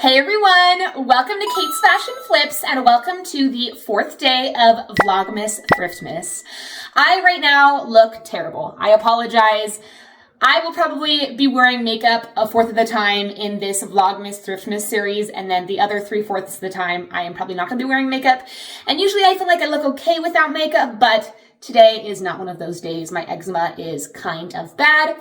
Hey everyone, welcome to Kate's Fashion Flips and welcome to the 4th day of VLOGMAS THRIFTMAS. I right now look terrible. I apologize. I will probably be wearing makeup a fourth of the time in this VLOGMAS THRIFTMAS series, and then the other 3/4 of the time I am probably not going to be wearing makeup. And usually I feel like I look okay without makeup, but today is not one of those days. My eczema is kind of bad.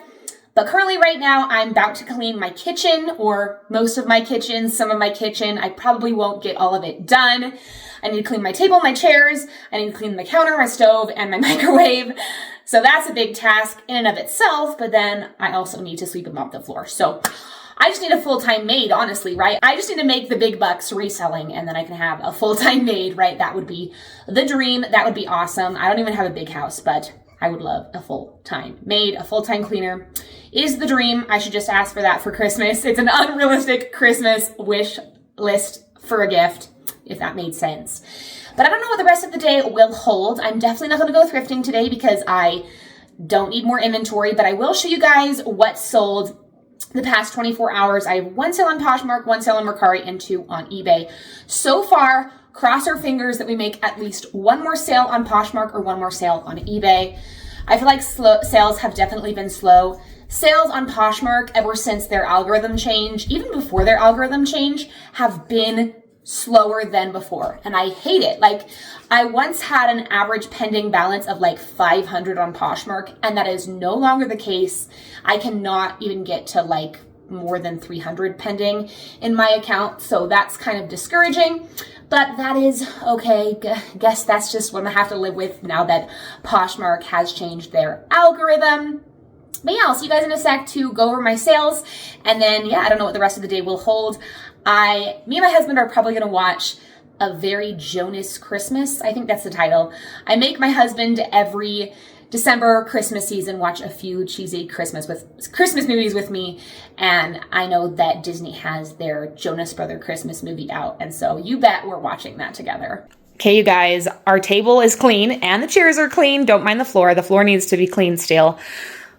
But currently right now, I'm about to clean my kitchen, or most of my kitchen, some of my kitchen. I probably won't get all of it done. I need to clean my table, my chairs. I need to clean my counter, my stove, and my microwave. So that's a big task in and of itself, but then I also need to sweep and mop the floor. So I just need a full-time maid, honestly, right? I just need to make the big bucks reselling, and then I can have a full-time maid, right? That would be the dream. That would be awesome. I don't even have a big house, but I would love a full-time maid, a full-time cleaner. Is the dream. I should just ask for that for Christmas. It's an unrealistic Christmas wish list for a gift, if that made sense. But I don't know what the rest of the day will hold. I'm definitely not going to go thrifting today because I don't need more inventory, but I will show you guys what sold the past 24 hours. I have one sale on Poshmark, one sale on Mercari, and 2 on eBay. So far, cross our fingers that we make at least one more sale on Poshmark or one more sale on eBay. I feel like sales have definitely been slow. Sales on Poshmark, ever since their algorithm change, even before their algorithm change, have been slower than before. And I hate it. Like, I once had an average pending balance of like 500 on Poshmark, and that is no longer the case. I cannot even get to like more than 300 pending in my account. So that's kind of discouraging. But that is okay. Guess that's just what I have to live with now that Poshmark has changed their algorithm. But yeah, I'll see you guys in a sec to go over my sales. And then, yeah, I don't know what the rest of the day will hold. Me and my husband are probably going to watch A Very Jonas Christmas. I think that's the title. I make my husband every December Christmas season watch a few cheesy Christmas movies with me. And I know that Disney has their Jonas Brother Christmas movie out. And so you bet we're watching that together. Okay, you guys, our table is clean and the chairs are clean. Don't mind the floor. The floor needs to be clean still.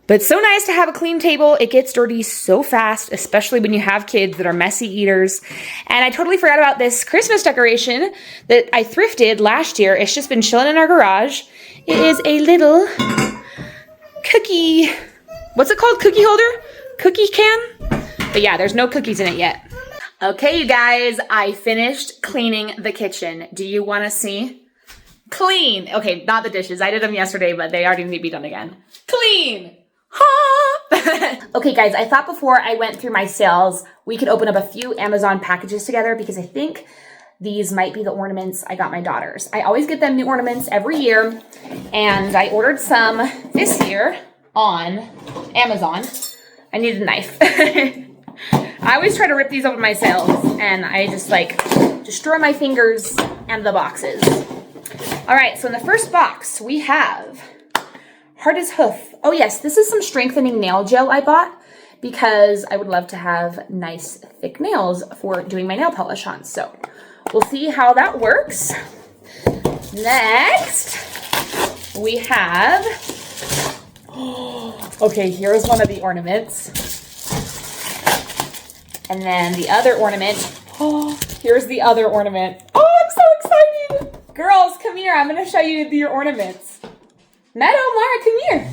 But it's so nice to have a clean table. It gets dirty so fast, especially when you have kids that are messy eaters. And I totally forgot about this Christmas decoration that I thrifted last year. It's just been chilling in our garage. It is a little cookie, what's it called? Cookie holder? Cookie can? But yeah, there's no cookies in it yet. Okay, you guys, I finished cleaning the kitchen. Do you want to see? Clean. Okay, not the dishes. I did them yesterday, but they already need to be done again. Clean. Okay, guys, I thought before I went through my sales, we could open up a few Amazon packages together because I think these might be the ornaments I got my daughters. I always get them new ornaments every year, and I ordered some this year on Amazon. I need a knife. I always try to rip these open my sales, and I just like destroy my fingers and the boxes. All right, so in the first box, we have Hard as Hoof. Oh yes, this is some strengthening nail gel I bought because I would love to have nice thick nails for doing my nail polish on. So we'll see how that works. Next, we have, okay, here's one of the ornaments. And then the other ornament, here's the other ornament. Oh, I'm so excited. Girls, come here. I'm going to show you your ornaments. Meadow, Mara, come here.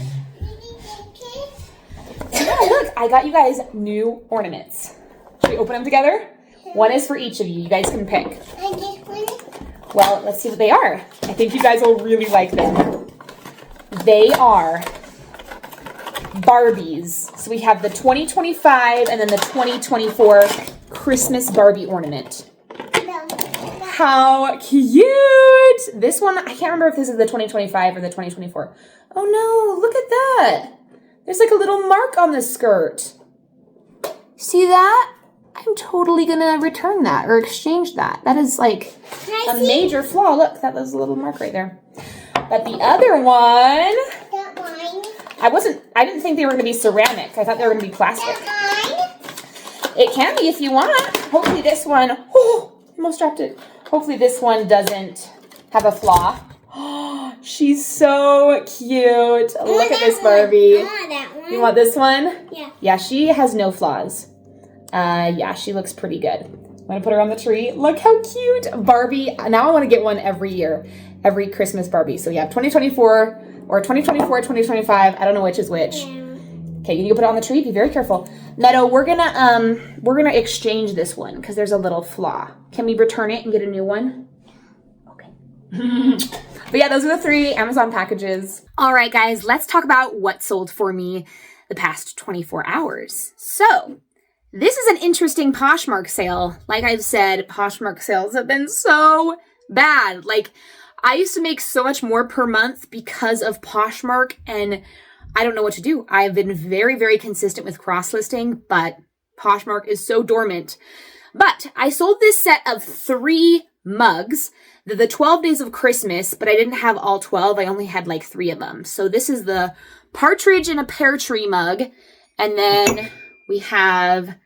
Yeah, look, I got you guys new ornaments. Should we open them together? One is for each of you. You guys can pick. Well, let's see what they are. I think you guys will really like them. They are Barbies. So we have the 2025 and then the 2024 Christmas Barbie ornament. How cute! This one, I can't remember if this is the 2025 or the 2024. Oh no, look at that. There's like a little mark on the skirt. See that? I'm totally gonna return that or exchange that. That is like a major flaw. Look, that was a little mark right there. But the other one, I didn't think they were gonna be ceramic. I thought they were gonna be plastic. It can be if you want. Hopefully this one, oh, almost dropped it. Hopefully this one doesn't have a flaw. Oh, she's so cute. Look at this Barbie. You want this one? Yeah. Yeah, she has no flaws. Yeah, she looks pretty good. I'm gonna put her on the tree. Look how cute. Barbie. Now I want to get one every year. Every Christmas Barbie. So yeah, 2024 or 2024, 2025. I don't know which is which. Okay, you put it on the tree. Be very careful. Meadow, we're gonna exchange this one because there's a little flaw. Can we return it and get a new one? Okay. But yeah, those are the 3 Amazon packages. All right, guys, let's talk about what sold for me the past 24 hours. So this is an interesting Poshmark sale. Like I've said, Poshmark sales have been so bad. Like I used to make so much more per month because of Poshmark, and I don't know what to do. I've been very, very consistent with cross-listing, but Poshmark is so dormant. But I sold this set of 3 mugs, the 12 days of Christmas, but I didn't have all 12. I only had like 3 of them. So this is the partridge in a pear tree mug. And then we have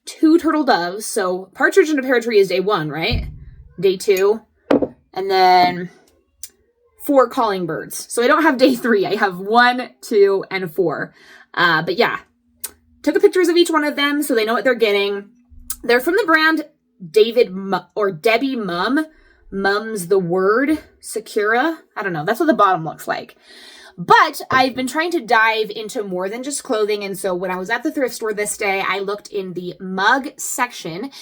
2 turtle doves. So partridge in a pear tree is day 1, right? Day 2. And then 4 calling birds. So I don't have day 3. I have 1, 2, and 4. But yeah, took pictures of each one of them so they know what they're getting. They're from the brand Debbie Mum. Mum's the word. Sakura. I don't know. That's what the bottom looks like. But I've been trying to dive into more than just clothing. And so when I was at the thrift store this day, I looked in the mug section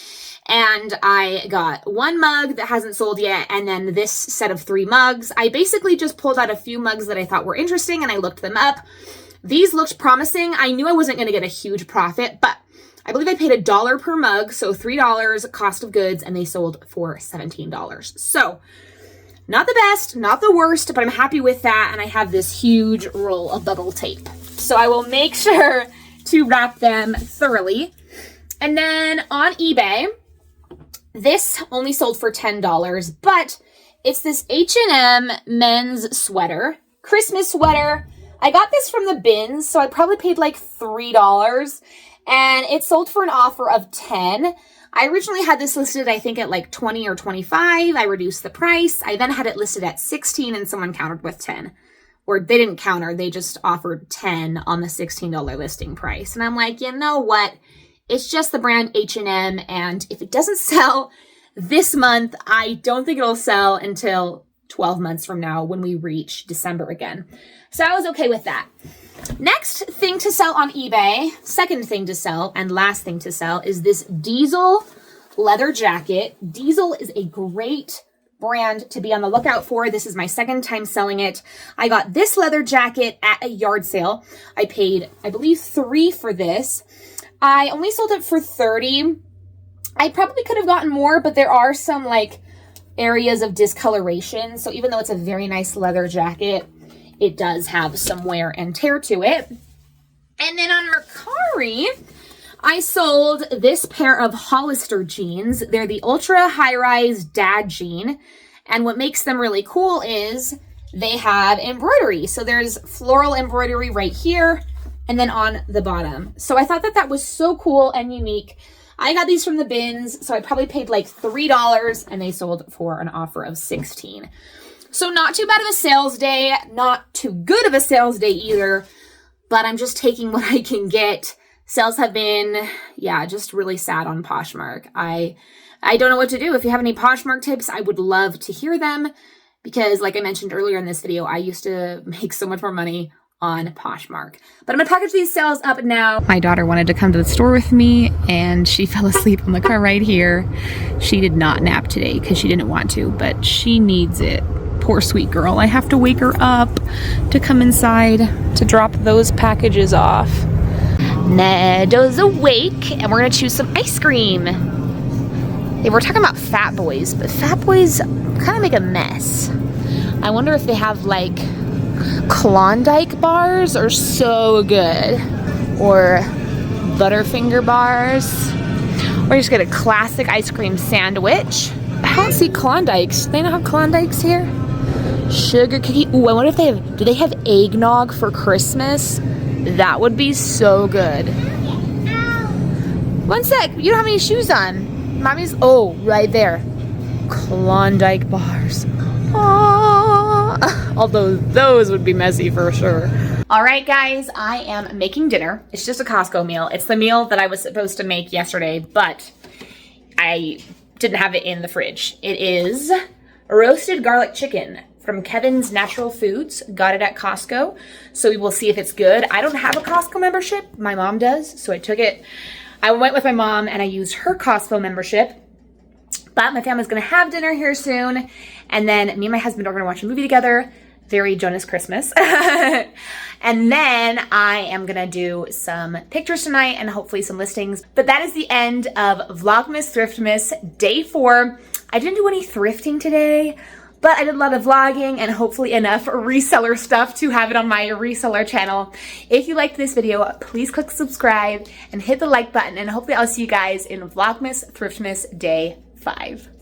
and I got 1 mug that hasn't sold yet. And then this set of 3 mugs. I basically just pulled out a few mugs that I thought were interesting and I looked them up. These looked promising. I knew I wasn't going to get a huge profit, but I believe I paid $1 per mug. So $3 cost of goods, and they sold for $17. So not the best, not the worst, but I'm happy with that. And I have this huge roll of bubble tape. So I will make sure to wrap them thoroughly. And then on eBay, this only sold for $10, but it's this H&M men's sweater, Christmas sweater. I got this from the bins, so I probably paid like $3, and it sold for an offer of $10. I originally had this listed, I think, at like $20 or $25. I reduced the price. I then had it listed at $16 and someone countered with $10. Or they didn't counter, they just offered $10 on the $16 listing price. And I'm like, you know what? It's just the brand H&M, and if it doesn't sell this month, I don't think it'll sell until 12 months from now when we reach December again. So I was okay with that. Next thing to sell on eBay, second thing to sell and last thing to sell, is this Diesel leather jacket. Diesel is a great brand to be on the lookout for. This is my second time selling it. I got this leather jacket at a yard sale. I paid, I believe, $3 for this. I only sold it for $30. I probably could have gotten more, but there are some like areas of discoloration. So even though it's a very nice leather jacket, it does have some wear and tear to it. And then on Mercari, I sold this pair of Hollister jeans. They're the ultra high-rise dad jean. And what makes them really cool is they have embroidery. So there's floral embroidery right here and then on the bottom. So I thought that that was so cool and unique. I got these from the bins, so I probably paid like $3 and they sold for an offer of $16. So not too bad of a sales day, not too good of a sales day either, but I'm just taking what I can get. Sales have been, yeah, just really sad on Poshmark. I don't know what to do. If you have any Poshmark tips, I would love to hear them because like I mentioned earlier in this video, I used to make so much more money on Poshmark. But I'm gonna package these sales up now. My daughter wanted to come to the store with me and she fell asleep on the car right here. She did not nap today because she didn't want to, but she needs it. Poor sweet girl. I have to wake her up to come inside to drop those packages off. Nedo's awake and we're gonna choose some ice cream. Hey, we're talking about Fat Boys, but Fat Boys kind of make a mess. I wonder if they have like Klondike bars are so good, or Butterfinger bars, or just get a classic ice cream sandwich. I don't see Klondikes. Do they not have Klondikes here? Sugar cookie. Ooh, I wonder if they have, do they have eggnog for Christmas? That would be so good. One sec, you don't have any shoes on. Mommy's, oh, right there. Klondike bars. Aww. Although those would be messy for sure. All right, guys, I am making dinner. It's just a Costco meal. It's the meal that I was supposed to make yesterday, but I didn't have it in the fridge. It is roasted garlic chicken from Kevin's Natural Foods. Got it at Costco. So we will see if it's good. I don't have a Costco membership. My mom does. So I took it. I went with my mom and I used her Costco membership. But my family's gonna have dinner here soon. And then me and my husband are gonna watch a movie together. Very Jonas Christmas. And then I am gonna do some pictures tonight and hopefully some listings. But that is the end of Vlogmas Thriftmas Day 4. I didn't do any thrifting today, but I did a lot of vlogging and hopefully enough reseller stuff to have it on my reseller channel. If you liked this video, please click subscribe and hit the like button, and hopefully I'll see you guys in Vlogmas Thriftmas Day 5.